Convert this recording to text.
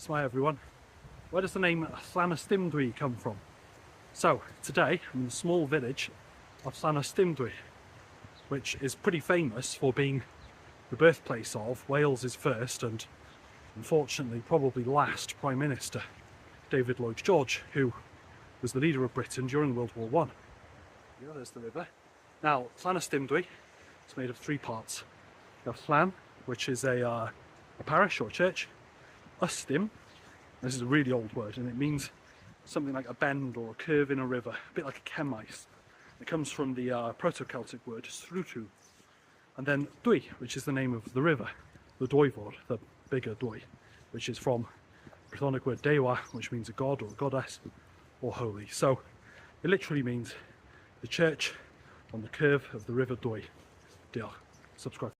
So hi everyone, where does the name Llanystumdwy come from? So today I'm in the small village of Llanystumdwy, which is pretty famous for being the birthplace of Wales's first and unfortunately probably last Prime Minister, David Lloyd George, who was the leader of Britain during World War One. Yeah, there's the river. Now Llanystumdwy is made of three parts. You have Llan, which is a parish or church. Ystym, this is a really old word and it means something like a bend or a curve in a river, a bit like a chemais. It comes from the Proto-Celtic word srutu. And then Dwy, which is the name of the river, the Dwyfor, the bigger Dwy, which is from the Brythonic word dewa, which means a god or a goddess or holy. So it literally means the church on the curve of the river Dwy. Diolch. Subscribe.